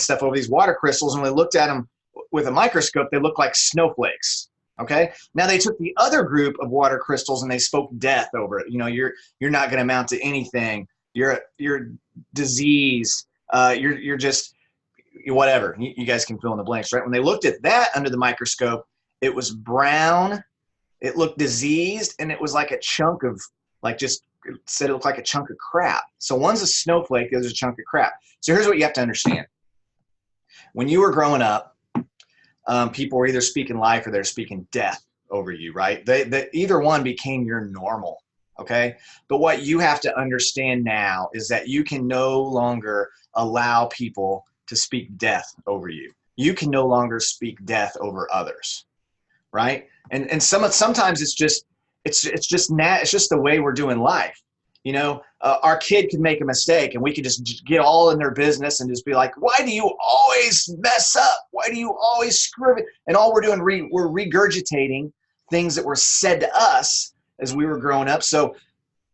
stuff over these water crystals, and when they looked at them with a microscope, they looked like snowflakes. Okay. Now they took the other group of water crystals and they spoke death over it. You know, you're not going to amount to anything. You're diseased. You're just whatever. You guys can fill in the blanks, right? When they looked at that under the microscope, it was brown. It looked diseased, and it was like a chunk of it looked like a chunk of crap. So one's a snowflake, the other's a chunk of crap. So here's what you have to understand. When you were growing up, people were either speaking life or they're speaking death over you, right? Either one became your normal, okay? But what you have to understand now is that you can no longer allow people to speak death over you. You can no longer speak death over others, right? And sometimes it's just the way we're doing life. You know, our kid could make a mistake and we could just get all in their business and just be like, why do you always mess up? Why do you always screw it? And all we're doing, we're regurgitating things that were said to us as we were growing up. So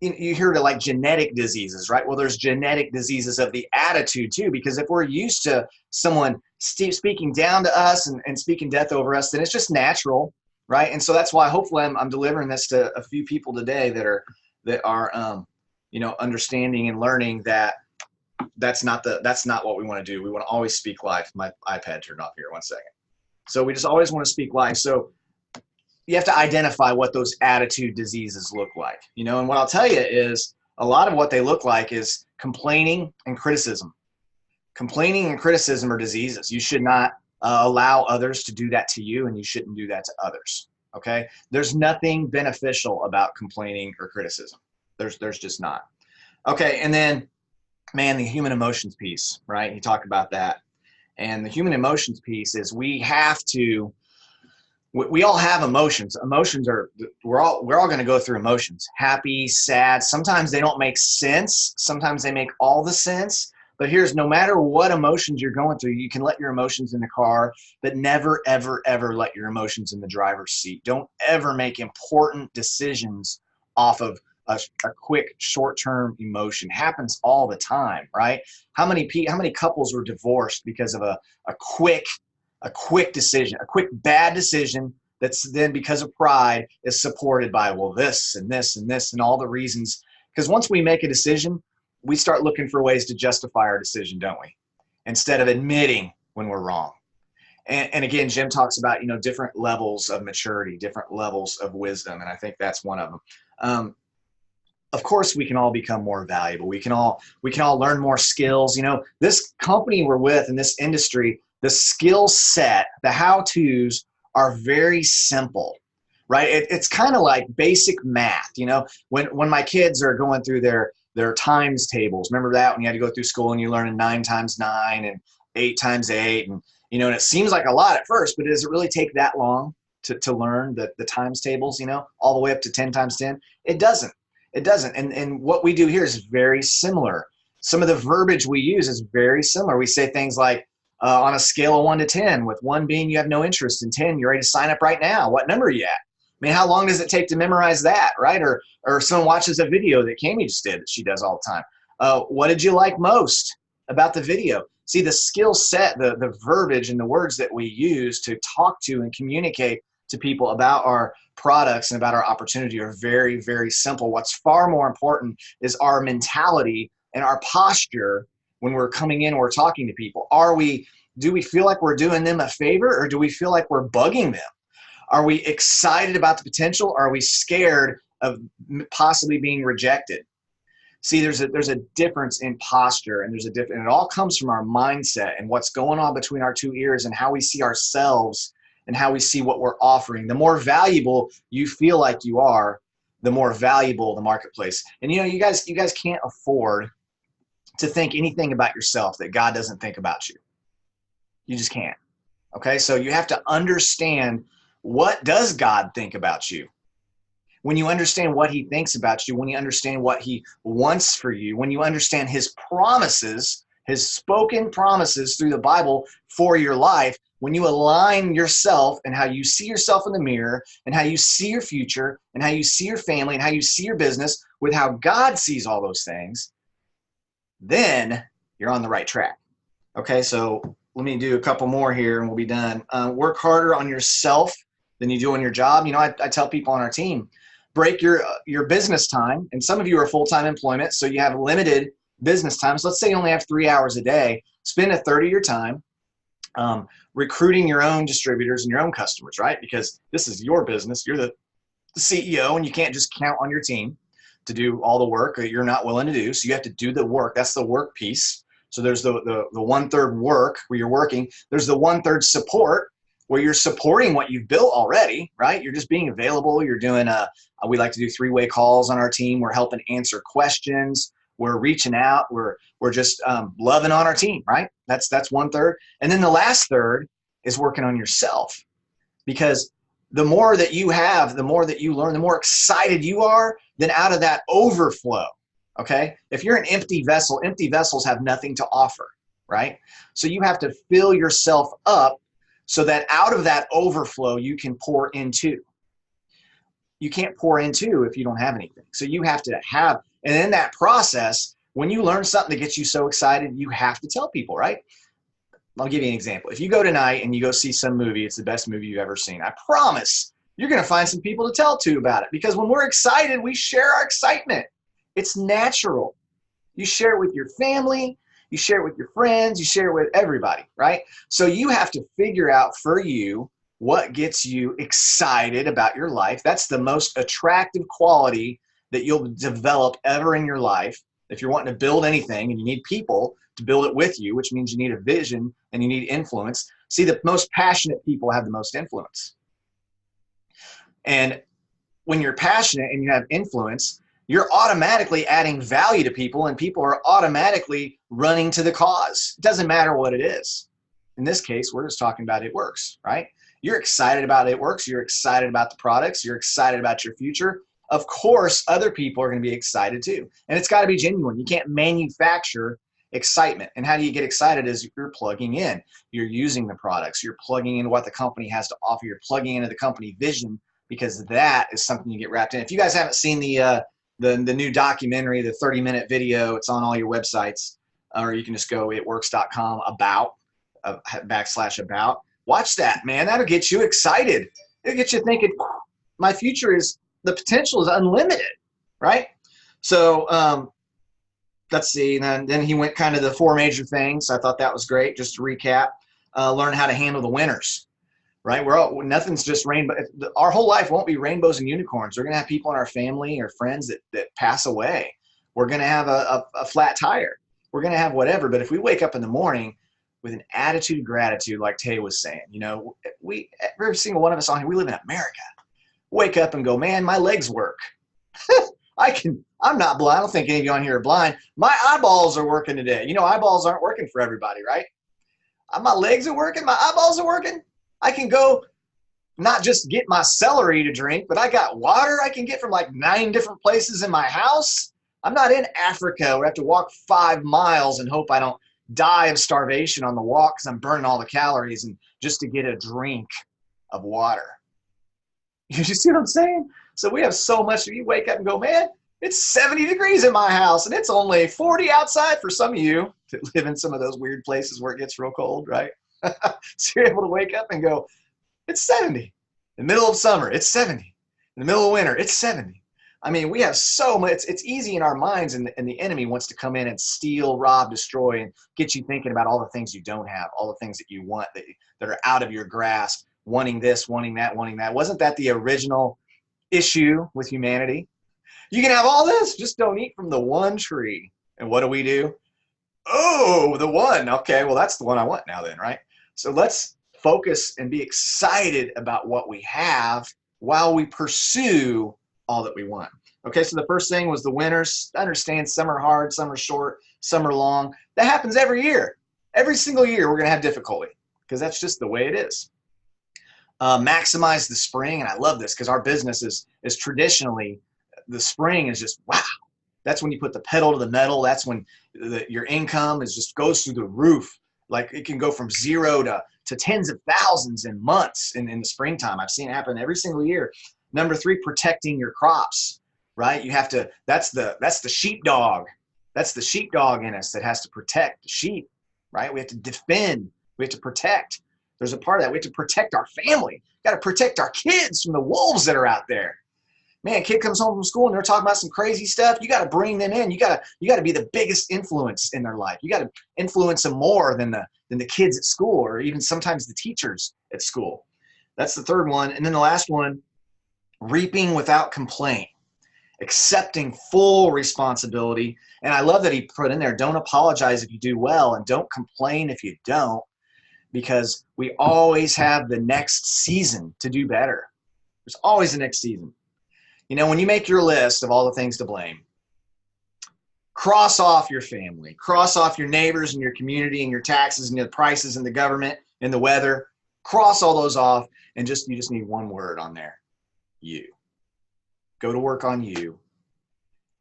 you hear like genetic diseases, right? Well, there's genetic diseases of the attitude too, because if we're used to someone speaking down to us and speaking death over us, then it's just natural, right? And so that's why hopefully I'm delivering this to a few people today that are understanding and learning that that's not what we want to do. We want to always speak life. My iPad turned off here, 1 second. So we just always want to speak life. So you have to identify what those attitude diseases look like, you know, and what I'll tell you is a lot of what they look like is complaining and criticism. Complaining and criticism are diseases. You should not allow others to do that to you, and you shouldn't do that to others. Okay. There's nothing beneficial about complaining or criticism. There's just not. Okay. And then, man, the human emotions piece, right? You talk about that. And the human emotions piece is we all have emotions. Emotions we're all going to go through emotions. Happy, sad. Sometimes they don't make sense. Sometimes they make all the sense. But here's, no matter what emotions you're going through, you can let your emotions in the car, but never, ever, ever let your emotions in the driver's seat. Don't ever make important decisions off of a quick short-term emotion. Happens all the time, right? How many couples were divorced because of a quick decision, a quick bad decision that's then, because of pride, is supported by, well, this and this and this and all the reasons. Because once we make a decision, we start looking for ways to justify our decision, don't we? Instead of admitting when we're wrong. And again, Jim talks about, different levels of maturity, different levels of wisdom, and I think that's one of them. of course we can all become more valuable. We can all learn more skills. You know, this company we're with in this industry, the skill set, the how-tos are very simple, right? It's kind of like basic math. You know, when my kids are going through their times tables, remember that when you had to go through school and you learn 9 times 9 and 8 times 8, and you know, and it seems like a lot at first, but does it really take that long to learn the times tables, you know, all the way up to 10 times 10? It doesn't. It doesn't. And what we do here is very similar. Some of the verbiage we use is very similar. We say things like, on a scale of 1 to 10, with 1 being you have no interest, and 10, you're ready to sign up right now. What number are you at? I mean, how long does it take to memorize that, right? Or someone watches a video that Kami just did that she does all the time. What did you like most about the video? See, the skill set, the verbiage and the words that we use to talk to and communicate to people about our products and about our opportunity are very, very simple. What's far more important is our mentality and our posture when we're coming in and we're talking to people. Do we feel like we're doing them a favor, or do we feel like we're bugging them? Are we excited about the potential? Or are we scared of possibly being rejected? See, there's a difference in posture, and and it all comes from our mindset and what's going on between our 2 ears and how we see ourselves and how we see what we're offering. The more valuable you feel like you are, the more valuable the marketplace. And you know, you guys can't afford to think anything about yourself that God doesn't think about you. You just can't. Okay, so you have to understand, what does God think about you? When you understand what he thinks about you, when you understand what he wants for you, when you understand his promises, his spoken promises through the Bible for your life, when you align yourself and how you see yourself in the mirror and how you see your future and how you see your family and how you see your business with how God sees all those things, then you're on the right track. Okay, so let me do a couple more here and we'll be done. Work harder on yourself than you do on your job. You know, I tell people on our team, break your business time. And some of you are full-time employment, so you have limited business time. So let's say you only have 3 hours a day. Spend a third of your time recruiting your own distributors and your own customers, right? Because this is your business. You're the CEO, and you can't just count on your team to do all the work that you're not willing to do. So you have to do the work. That's the work piece. So there's the 1/3 work where you're working. There's the 1/3 support where you're supporting what you've built already, right? You're just being available. You're doing we like to do 3-way calls on our team. We're helping answer questions. We're reaching out. We're just loving on our team, right? That's 1/3. And then the last third is working on yourself, because the more that you have, the more that you learn, the more excited you are, then out of that overflow. Okay. If you're an empty vessel, empty vessels have nothing to offer, right? So you have to fill yourself up so that out of that overflow you can pour into. You can't pour into if you don't have anything. So you have to have, and in that process, when you learn something that gets you so excited, you have to tell people, right? I'll give you an example. If you go tonight and you go see some movie, it's the best movie you've ever seen. I promise you're going to find some people to tell to about it, because when we're excited, we share our excitement. It's natural. You share it with your family, you share it with your friends, you share it with everybody, right? So you have to figure out for you what gets you excited about your life. That's the most attractive quality that you'll develop ever in your life. If you're wanting to build anything and you need people to build it with you, which means you need a vision and you need influence. See, the most passionate people have the most influence. And when you're passionate and you have influence, you're automatically adding value to people, and people are automatically running to the cause. It doesn't matter what it is. In this case, we're just talking about It Works, right? You're excited about It Works. You're excited about the products. You're excited about your future. Of course, other people are going to be excited too. And it's got to be genuine. You can't manufacture excitement. And how do you get excited is you're plugging in. You're using the products. You're plugging in what the company has to offer. You're plugging into the company vision, because that is something you get wrapped in. If you guys haven't seen the new documentary, the 30-minute video, it's on all your websites, or you can just go itworks.com about /about. Watch that, man. That'll get you excited. It'll get you thinking, my future is, the potential is unlimited, right? So let's see. And then he went kind of the 4 major things. I thought that was great. Just to recap, learn how to handle the winners. right? Nothing's just rainbow. Our whole life won't be rainbows and unicorns. We're going to have people in our family or friends that pass away. We're going to have a flat tire. We're going to have whatever. But if we wake up in the morning with an attitude of gratitude, like Tay was saying, you know, every single one of us on here, we live in America. Wake up and go, man, my legs work. I'm not blind. I don't think any of you on here are blind. My eyeballs are working today. You know, eyeballs aren't working for everybody, right? My legs are working. My eyeballs are working. I can go not just get my celery to drink, but I got water I can get from like 9 different places in my house. I'm not in Africa where I have to walk 5 miles and hope I don't die of starvation on the walk because I'm burning all the calories and just to get a drink of water. You see what I'm saying? So we have so much. You wake up and go, man, it's 70 degrees in my house and it's only 40 outside for some of you that live in some of those weird places where it gets real cold, right? So you're able to wake up and go, it's 70. In the middle of summer, it's 70. In the middle of winter, it's 70. I mean, we have so much. It's easy in our minds, and the enemy wants to come in and steal, rob, destroy, and get you thinking about all the things you don't have, all the things that you want that are out of your grasp, wanting this, wanting that, wanting that. Wasn't that the original issue with humanity? You can have all this, just don't eat from the one tree. And what do? Oh, the one. Okay, well, that's the one I want now then, right? So let's focus and be excited about what we have while we pursue all that we want. Okay, so the first thing was the winters. I understand some are hard, some are short, some are long. That happens every year. Every single year we're going to have difficulty because that's just the way it is. Maximize the spring, and I love this because our business is traditionally, the spring is just, wow. That's when you put the pedal to the metal. That's when your income just goes through the roof. Like it can go from 0 to tens of thousands in months in the springtime. I've seen it happen every single year. Number 3, protecting your crops, right? You have to, that's the sheepdog. That's the sheepdog in us that has to protect the sheep, right? We have to defend. We have to protect. There's a part of that. We have to protect our family. Got to protect our kids from the wolves that are out there. Man, kid comes home from school and they're talking about some crazy stuff. You got to bring them in. You got to be the biggest influence in their life. You got to influence them more than the kids at school or even sometimes the teachers at school. That's the third one. And then the last one, reaping without complaint, accepting full responsibility. And I love that he put in there, don't apologize if you do well and don't complain if you don't, because we always have the next season to do better. There's always the next season. You know, when you make your list of all the things to blame, cross off your family, cross off your neighbors and your community and your taxes and the prices and the government and the weather, cross all those off and you just need one word on there, you. Go to work on you.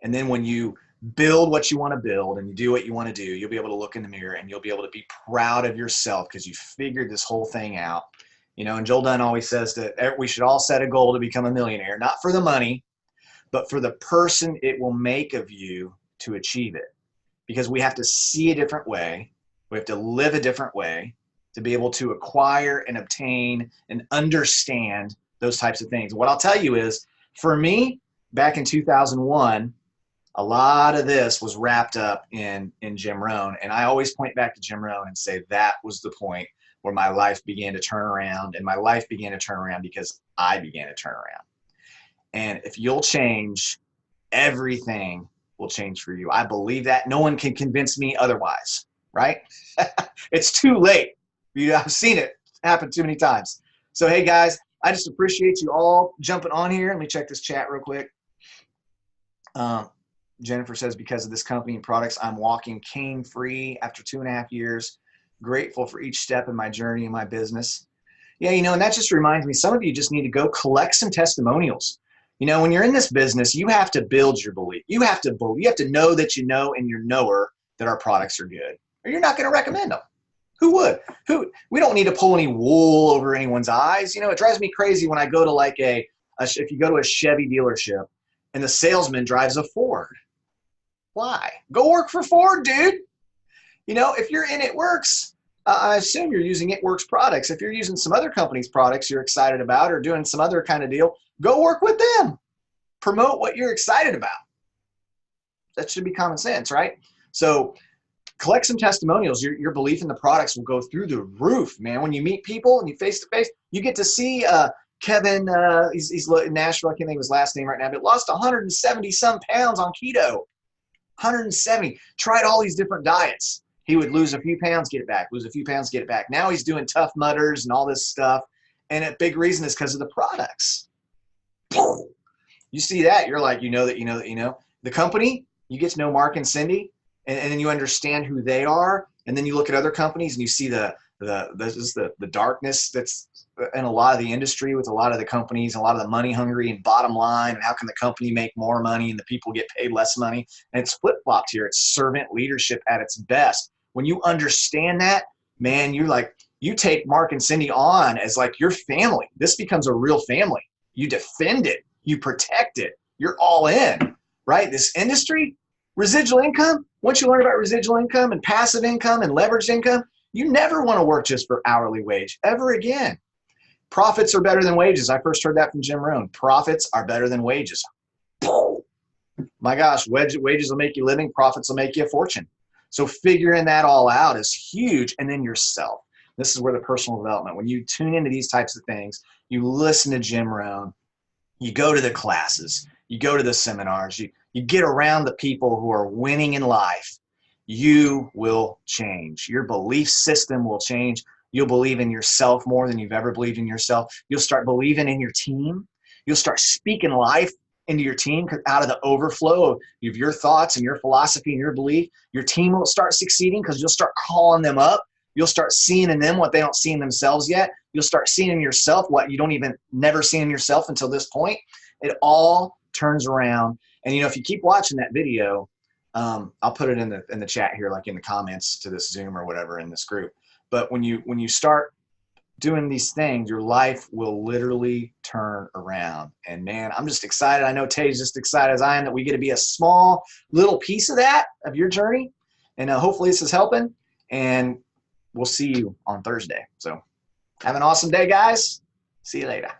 And then when you build what you want to build and you do what you want to do, you'll be able to look in the mirror and you'll be able to be proud of yourself because you figured this whole thing out. You know, and Joel Dunn always says that we should all set a goal to become a millionaire, not for the money, but for the person it will make of you to achieve it. Because we have to see a different way. We have to live a different way to be able to acquire and obtain and understand those types of things. What I'll tell you is, for me, back in 2001, a lot of this was wrapped up in Jim Rohn. And I always point back to Jim Rohn and say that was the point where my life began to turn around, and my life began to turn around because I began to turn around. And if you'll change, everything will change for you. I believe that. No one can convince me otherwise, right? It's too late. I've seen it happen too many times. So, hey, guys, I just appreciate you all jumping on here. Let me check this chat real quick. Jennifer says, because of this company and products, I'm walking cane-free after 2.5 years. Grateful for each step in my journey in my business. Yeah, you know, and that just reminds me, some of you just need to go collect some testimonials. You know, when you're in this business, you have to build your belief. You have to know that you know and you're knower that our products are good, or you're not going to recommend them. Who would? We don't need to pull any wool over anyone's eyes. You know, it drives me crazy when I go to like if you go to a Chevy dealership and the salesman drives a Ford. Why? Go work for Ford, dude. You know, if you're in It Works, I assume you're using It Works products. If you're using some other company's products you're excited about or doing some other kind of deal, go work with them. Promote what you're excited about. That should be common sense, right? So collect some testimonials. Your belief in the products will go through the roof, man. When you meet people and you face to face, you get to see Kevin, he's in Nashville, I can't think of his last name right now, but lost 170 some pounds on keto. 170. Tried all these different diets. He would lose a few pounds, get it back, lose a few pounds, get it back. Now he's doing Tough Mudders and all this stuff. And a big reason is because of the products. You see that, you're like, you know. The company, you get to know Mark and Cindy, and then you understand who they are. And then you look at other companies and you see the darkness that's in a lot of the industry with a lot of the companies, a lot of the money hungry and bottom line, and how can the company make more money and the people get paid less money? And it's flip-flopped here. It's servant leadership at its best. When you understand that, man, you're like, you take Mark and Cindy on as like your family. This becomes a real family. You defend it. You protect it. You're all in, right? This industry, residual income, once you learn about residual income and passive income and leveraged income, you never want to work just for hourly wage ever again. Profits are better than wages. I first heard that from Jim Rohn. Profits are better than wages. My gosh, wages will make you a living. Profits will make you a fortune. So figuring that all out is huge. And then yourself. This is where the personal development, when you tune into these types of things, you listen to Jim Rohn, you go to the classes, you go to the seminars, you get around the people who are winning in life, you will change. Your belief system will change. You'll believe in yourself more than you've ever believed in yourself. You'll start believing in your team. You'll start speaking life into your team out of the overflow of your thoughts and your philosophy and your belief. Your team will start succeeding because you'll start calling them up. You'll start seeing in them what they don't see in themselves yet. You'll start seeing in yourself what you don't even never see in yourself until this point. It all turns around. And if you keep watching that video, I'll put it in the chat here, like in the comments to this Zoom or whatever in this group. But when you start doing these things, your life will literally turn around. And man, I'm just excited. I know Tay's just excited as I am that we get to be a small little piece of that, of your journey. And hopefully this is helping. And we'll see you on Thursday. So have an awesome day, guys. See you later.